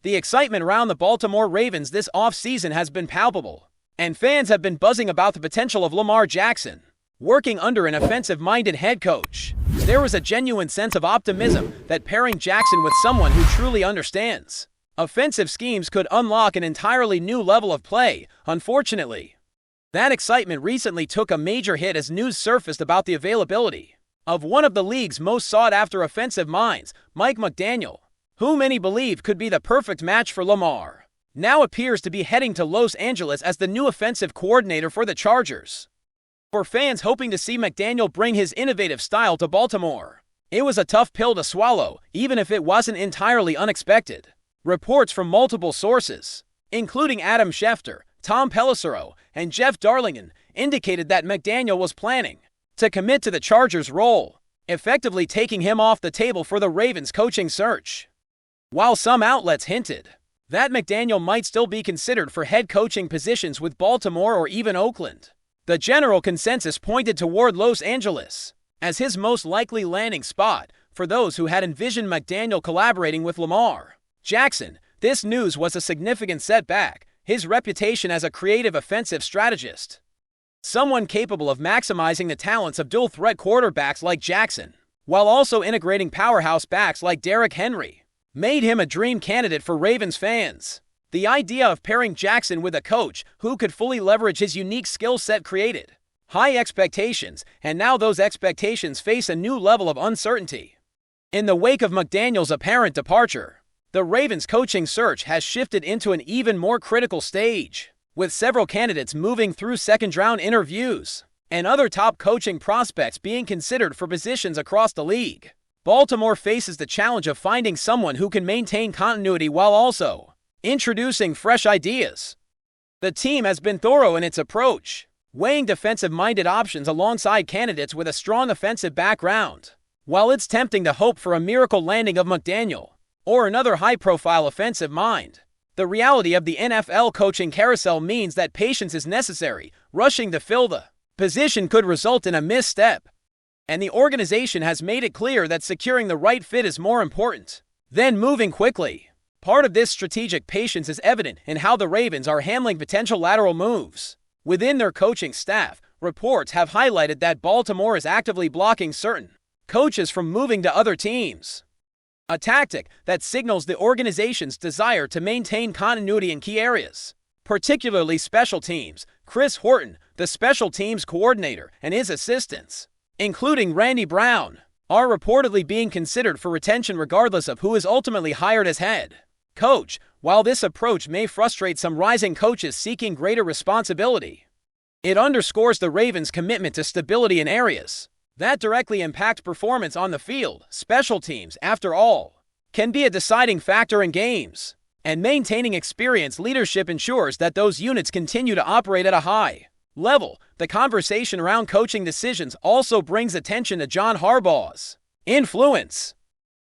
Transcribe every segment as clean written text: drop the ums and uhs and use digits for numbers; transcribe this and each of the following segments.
The excitement around the Baltimore Ravens this offseason has been palpable, and fans have been buzzing about the potential of Lamar Jackson working under an offensive-minded head coach. There was a genuine sense of optimism that pairing Jackson with someone who truly understands offensive schemes could unlock an entirely new level of play. Unfortunately, that excitement recently took a major hit as news surfaced about the availability of one of the league's most sought-after offensive minds, Mike McDaniel, who many believe could be the perfect match for Lamar, now appears to be heading to Los Angeles as the new offensive coordinator for the Chargers. For fans hoping to see McDaniel bring his innovative style to Baltimore, it was a tough pill to swallow, even if it wasn't entirely unexpected. Reports from multiple sources, including Adam Schefter, Tom Pelissero, and Jeff Darlington, indicated that McDaniel was planning to commit to the Chargers' role, effectively taking him off the table for the Ravens' coaching search. While some outlets hinted that McDaniel might still be considered for head coaching positions with Baltimore or even Oakland, the general consensus pointed toward Los Angeles as his most likely landing spot for those who had envisioned McDaniel collaborating with Lamar Jackson. This news was a significant setback. His reputation as a creative offensive strategist, someone capable of maximizing the talents of dual-threat quarterbacks like Jackson, while also integrating powerhouse backs like Derrick Henry, made him a dream candidate for Ravens fans. The idea of pairing Jackson with a coach who could fully leverage his unique skill set created high expectations, and now those expectations face a new level of uncertainty. In the wake of McDaniel's apparent departure, the Ravens' coaching search has shifted into an even more critical stage, with several candidates moving through second-round interviews and other top coaching prospects being considered for positions across the league. Baltimore faces the challenge of finding someone who can maintain continuity while also introducing fresh ideas. The team has been thorough in its approach, weighing defensive-minded options alongside candidates with a strong offensive background. While it's tempting to hope for a miracle landing of McDaniel or another high-profile offensive mind, the reality of the NFL coaching carousel means that patience is necessary. Rushing to fill the position could result in a misstep, and the organization has made it clear that securing the right fit is more important than moving quickly. Part of this strategic patience is evident in how the Ravens are handling potential lateral moves within their coaching staff. Reports have highlighted that Baltimore is actively blocking certain coaches from moving to other teams, a tactic that signals the organization's desire to maintain continuity in key areas, particularly special teams. Chris Horton, the special teams coordinator, and his assistants, including Randy Brown, are reportedly being considered for retention regardless of who is ultimately hired as head coach. While this approach may frustrate some rising coaches seeking greater responsibility, it underscores the Ravens' commitment to stability in areas that directly impact performance on the field. Special teams, after all, can be a deciding factor in games, and maintaining experienced leadership ensures that those units continue to operate at a high level. The conversation around coaching decisions also brings attention to John Harbaugh's influence.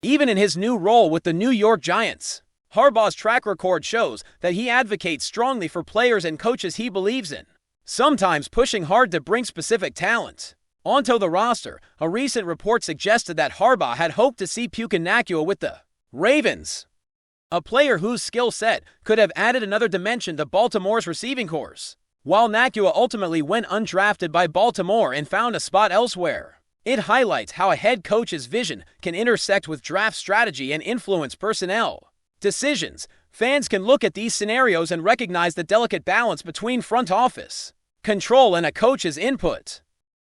Even in his new role with the New York Giants, Harbaugh's track record shows that he advocates strongly for players and coaches he believes in, sometimes pushing hard to bring specific talent onto the roster. A recent report suggested that Harbaugh had hoped to see Puka Nacua with the Ravens, a player whose skill set could have added another dimension to Baltimore's receiving corps. While Nacua ultimately went undrafted by Baltimore and found a spot elsewhere, it highlights how a head coach's vision can intersect with draft strategy and influence personnel decisions. Fans can look at these scenarios and recognize the delicate balance between front office control and a coach's input,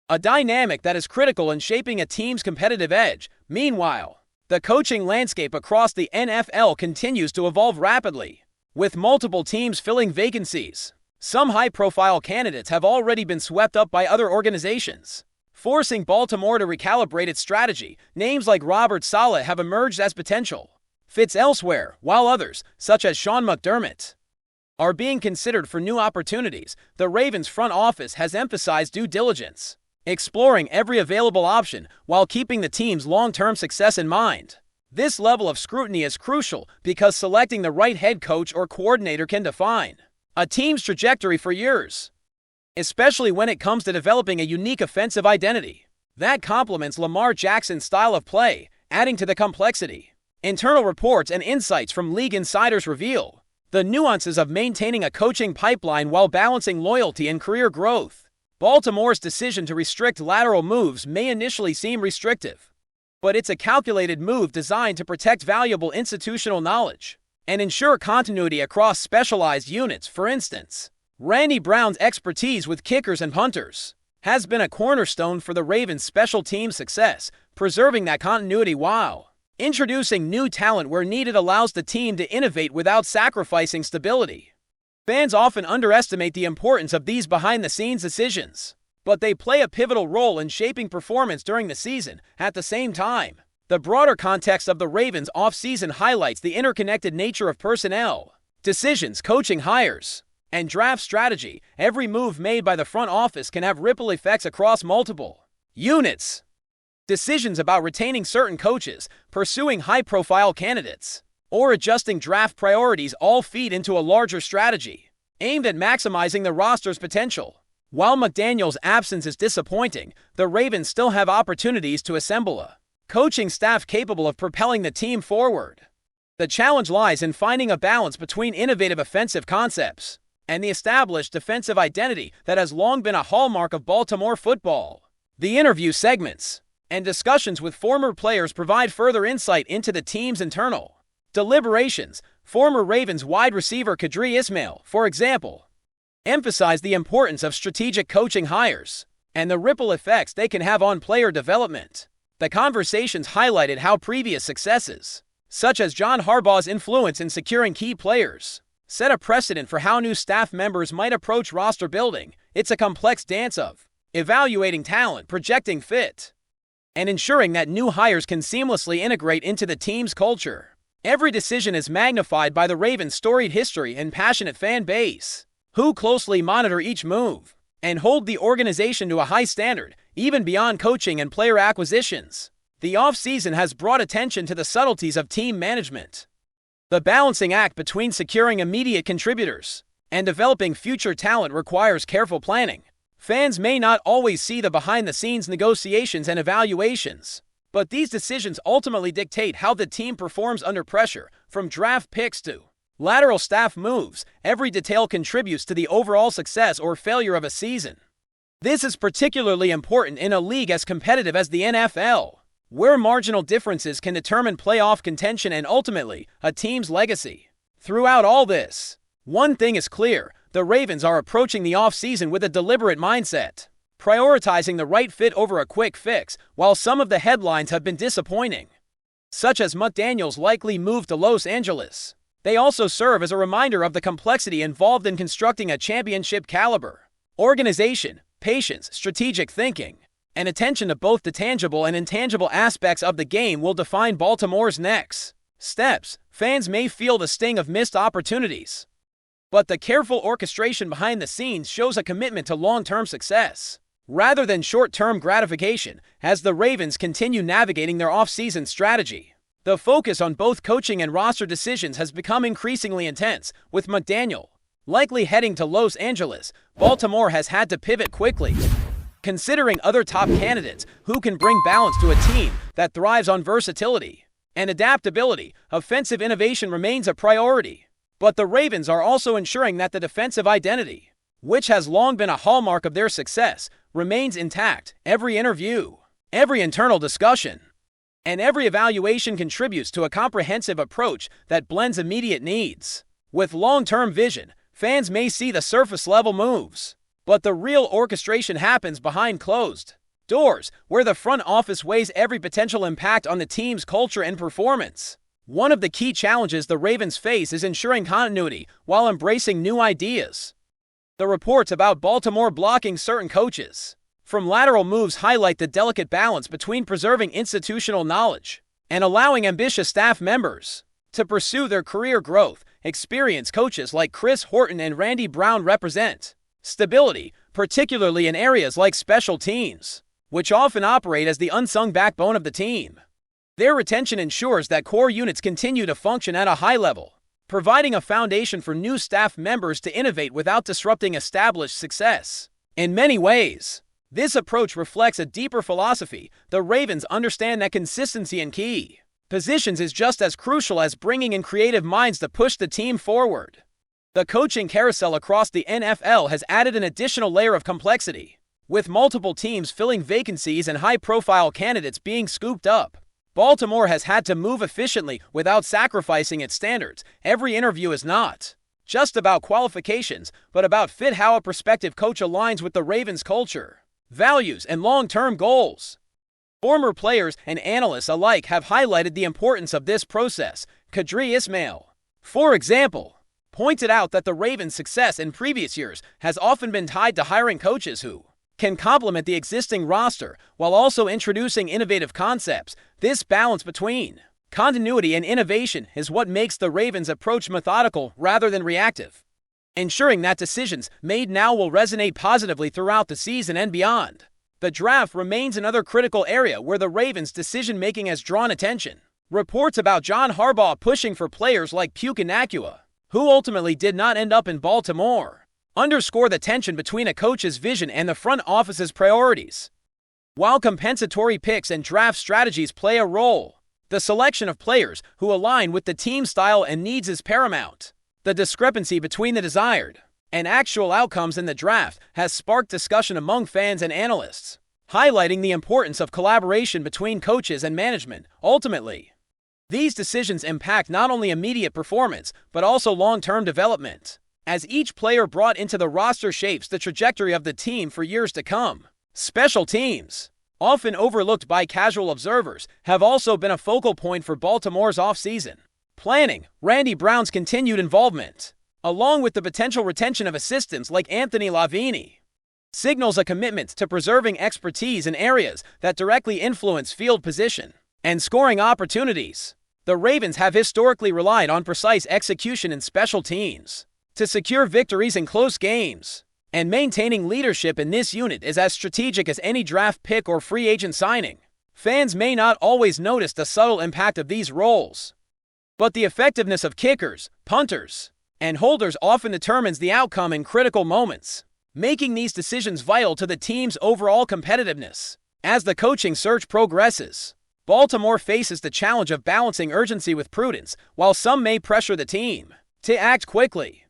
a dynamic that is critical in shaping a team's competitive edge. Meanwhile, the coaching landscape across the NFL continues to evolve rapidly, with multiple teams filling vacancies. Some high-profile candidates have already been swept up by other organizations, forcing Baltimore to recalibrate its strategy. Names like Robert Saleh have emerged as potential fits elsewhere, while others, such as Sean McDermott, are being considered for new opportunities. The Ravens front office has emphasized due diligence, exploring every available option while keeping the team's long-term success in mind. This level of scrutiny is crucial because selecting the right head coach or coordinator can define a team's trajectory for years, especially when it comes to developing a unique offensive identity that complements Lamar Jackson's style of play, adding to the complexity. Internal reports and insights from league insiders reveal the nuances of maintaining a coaching pipeline while balancing loyalty and career growth. Baltimore's decision to restrict lateral moves may initially seem restrictive, but it's a calculated move designed to protect valuable institutional knowledge and ensure continuity across specialized units. For instance, Randy Brown's expertise with kickers and punters has been a cornerstone for the Ravens' special team success, preserving that continuity while introducing new talent where needed allows the team to innovate without sacrificing stability. Fans often underestimate the importance of these behind-the-scenes decisions, but they play a pivotal role in shaping performance during the season. At the same time, the broader context of the Ravens' offseason highlights the interconnected nature of personnel, decisions, coaching hires, and draft strategy. Every move made by the front office can have ripple effects across multiple units. Decisions about retaining certain coaches, pursuing high-profile candidates, or adjusting draft priorities all feed into a larger strategy aimed at maximizing the roster's potential. While McDaniel's absence is disappointing, the Ravens still have opportunities to assemble a coaching staff capable of propelling the team forward. The challenge lies in finding a balance between innovative offensive concepts and the established defensive identity that has long been a hallmark of Baltimore football. The interview segments and discussions with former players provide further insight into the team's internal deliberations. Former Ravens wide receiver Kadri Ismail, for example, emphasized the importance of strategic coaching hires and the ripple effects they can have on player development. The conversations highlighted how previous successes, such as John Harbaugh's influence in securing key players, set a precedent for how new staff members might approach roster building. It's a complex dance of evaluating talent, projecting fit, and ensuring that new hires can seamlessly integrate into the team's culture. Every decision is magnified by the Ravens' storied history and passionate fan base, who closely monitor each move and hold the organization to a high standard, even beyond coaching and player acquisitions. The offseason has brought attention to the subtleties of team management. The balancing act between securing immediate contributors and developing future talent requires careful planning. Fans may not always see the behind-the-scenes negotiations and evaluations, but these decisions ultimately dictate how the team performs under pressure. From draft picks to lateral staff moves, every detail contributes to the overall success or failure of a season. This is particularly important in a league as competitive as the NFL, where marginal differences can determine playoff contention and ultimately a team's legacy. Throughout all this, one thing is clear: the Ravens are approaching the offseason with a deliberate mindset, prioritizing the right fit over a quick fix. While some of the headlines have been disappointing, such as McDaniel's likely move to Los Angeles, they also serve as a reminder of the complexity involved in constructing a championship-caliber organization. Patience, strategic thinking, and attention to both the tangible and intangible aspects of the game will define Baltimore's next steps. Fans may feel the sting of missed opportunities, but the careful orchestration behind the scenes shows a commitment to long-term success rather than short-term gratification. As the Ravens continue navigating their off-season strategy, the focus on both coaching and roster decisions has become increasingly intense. With McDaniel likely heading to Los Angeles, Baltimore has had to pivot quickly, considering other top candidates who can bring balance to a team that thrives on versatility and adaptability. Offensive innovation remains a priority, but the Ravens are also ensuring that the defensive identity, which has long been a hallmark of their success, remains intact. Every interview, every internal discussion, and every evaluation contributes to a comprehensive approach that blends immediate needs with long-term vision. Fans may see the surface-level moves, but the real orchestration happens behind closed doors, where the front office weighs every potential impact on the team's culture and performance. One of the key challenges the Ravens face is ensuring continuity while embracing new ideas. The reports about Baltimore blocking certain coaches from lateral moves highlight the delicate balance between preserving institutional knowledge and allowing ambitious staff members to pursue their career growth. Experienced coaches like Chris Horton and Randy Brown represent stability, particularly in areas like special teams, which often operate as the unsung backbone of the team. Their retention ensures that core units continue to function at a high level, providing a foundation for new staff members to innovate without disrupting established success. In many ways, this approach reflects a deeper philosophy. The Ravens understand that consistency is key, positions is just as crucial as bringing in creative minds to push the team forward. The coaching carousel across the NFL has added an additional layer of complexity, with multiple teams filling vacancies and high-profile candidates being scooped up. Baltimore has had to move efficiently without sacrificing its standards. Every interview is not just about qualifications, but about fit, how a prospective coach aligns with the Ravens' culture, values, and long-term goals. Former players and analysts alike have highlighted the importance of this process. Kadri Ismail, for example, pointed out that the Ravens' success in previous years has often been tied to hiring coaches who can complement the existing roster while also introducing innovative concepts. This balance between continuity and innovation is what makes the Ravens' approach methodical rather than reactive, ensuring that decisions made now will resonate positively throughout the season and beyond. The draft remains another critical area where the Ravens' decision-making has drawn attention. Reports about John Harbaugh pushing for players like Puka Nacua, who ultimately did not end up in Baltimore, underscore the tension between a coach's vision and the front office's priorities. While compensatory picks and draft strategies play a role, the selection of players who align with the team's style and needs is paramount. The discrepancy between the desired and actual outcomes in the draft has sparked discussion among fans and analysts, highlighting the importance of collaboration between coaches and management. Ultimately, these decisions impact not only immediate performance, but also long-term development, as each player brought into the roster shapes the trajectory of the team for years to come. Special teams, often overlooked by casual observers, have also been a focal point for Baltimore's offseason planning. Randy Brown's continued involvement, along with the potential retention of assistants like Anthony Lavini, signals a commitment to preserving expertise in areas that directly influence field position and scoring opportunities. The Ravens have historically relied on precise execution in special teams to secure victories in close games, and maintaining leadership in this unit is as strategic as any draft pick or free agent signing. Fans may not always notice the subtle impact of these roles, but the effectiveness of kickers, punters, and holders often determines the outcome in critical moments, making these decisions vital to the team's overall competitiveness. As the coaching search progresses, Baltimore faces the challenge of balancing urgency with prudence. While some may pressure the team to act quickly,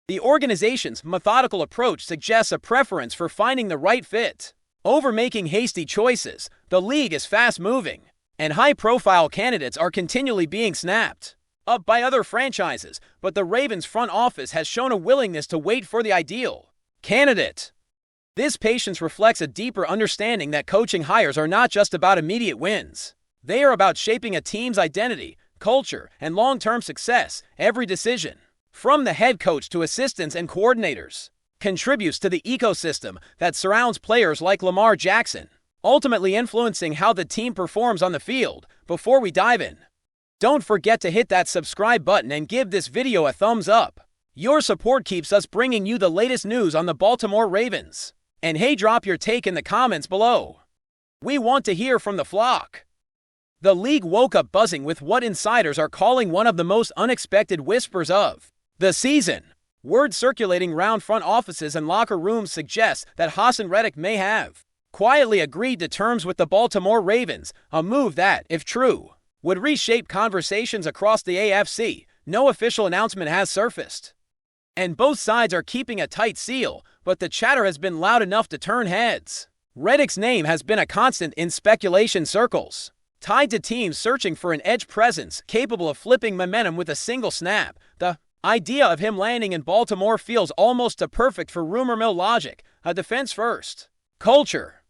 the organization's methodical approach suggests a preference for finding the right fit over making hasty choices. The league is fast-moving, and high-profile candidates are continually being snapped up by other franchises, but the Ravens front office has shown a willingness to wait for the ideal candidate. This patience reflects a deeper understanding that coaching hires are not just about immediate wins. They are about shaping a team's identity, culture, and long-term success. Every decision, from the head coach to assistants and coordinators, contributes to the ecosystem that surrounds players like Lamar Jackson, ultimately influencing how the team performs on the field. Before we dive in, don't forget to hit that subscribe button and give this video a thumbs up. Your support keeps us bringing you the latest news on the Baltimore Ravens. And hey, drop your take in the comments below. We want to hear from the flock. The league woke up buzzing with what insiders are calling one of the most unexpected whispers of the season. Word circulating around front offices and locker rooms suggests that HAASON Reddick may have quietly agreed to terms with the Baltimore Ravens, a move that, if true, would reshape conversations across the AFC. No official announcement has surfaced, and both sides are keeping a tight seal, but the chatter has been loud enough to turn heads. Reddick's name has been a constant in speculation circles, tied to teams searching for an edge presence capable of flipping momentum with a single snap. The idea of him landing in Baltimore feels almost too perfect for rumor mill logic. A defense-first culture,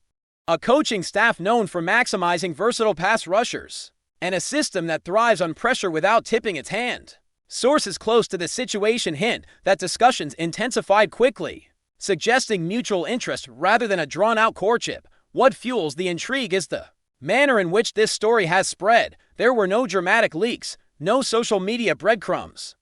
a coaching staff known for maximizing versatile pass rushers, and a system that thrives on pressure without tipping its hand. Sources close to the situation hint that discussions intensified quickly, suggesting mutual interest rather than a drawn-out courtship. What fuels the intrigue is the manner in which this story has spread. There were no dramatic leaks, no social media breadcrumbs,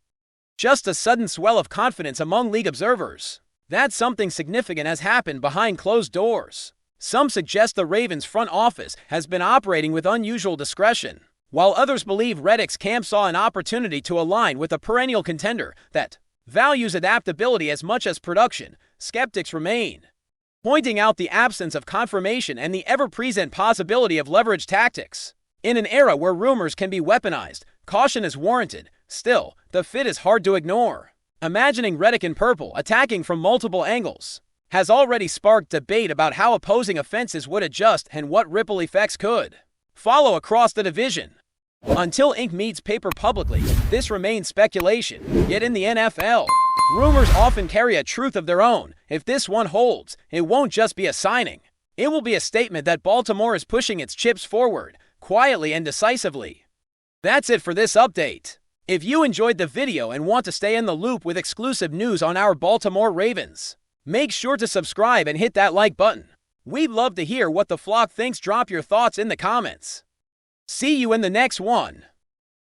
just a sudden swell of confidence among league observers that something significant has happened behind closed doors. Some suggest the Ravens front office has been operating with unusual discretion, while others believe Reddick's camp saw an opportunity to align with a perennial contender that values adaptability as much as production. Skeptics remain, pointing out the absence of confirmation and the ever-present possibility of leverage tactics. In an era where rumors can be weaponized, caution is warranted. Still, the fit is hard to ignore. Imagining Reddick in purple attacking from multiple angles has already sparked debate about how opposing offenses would adjust and what ripple effects could follow across the division. Until ink meets paper publicly, this remains speculation. Yet in the NFL, rumors often carry a truth of their own. If this one holds, it won't just be a signing. It will be a statement that Baltimore is pushing its chips forward, quietly and decisively. That's it for this update. If you enjoyed the video and want to stay in the loop with exclusive news on our Baltimore Ravens, make sure to subscribe and hit that like button. We'd love to hear what the flock thinks. Drop your thoughts in the comments. See you in the next one.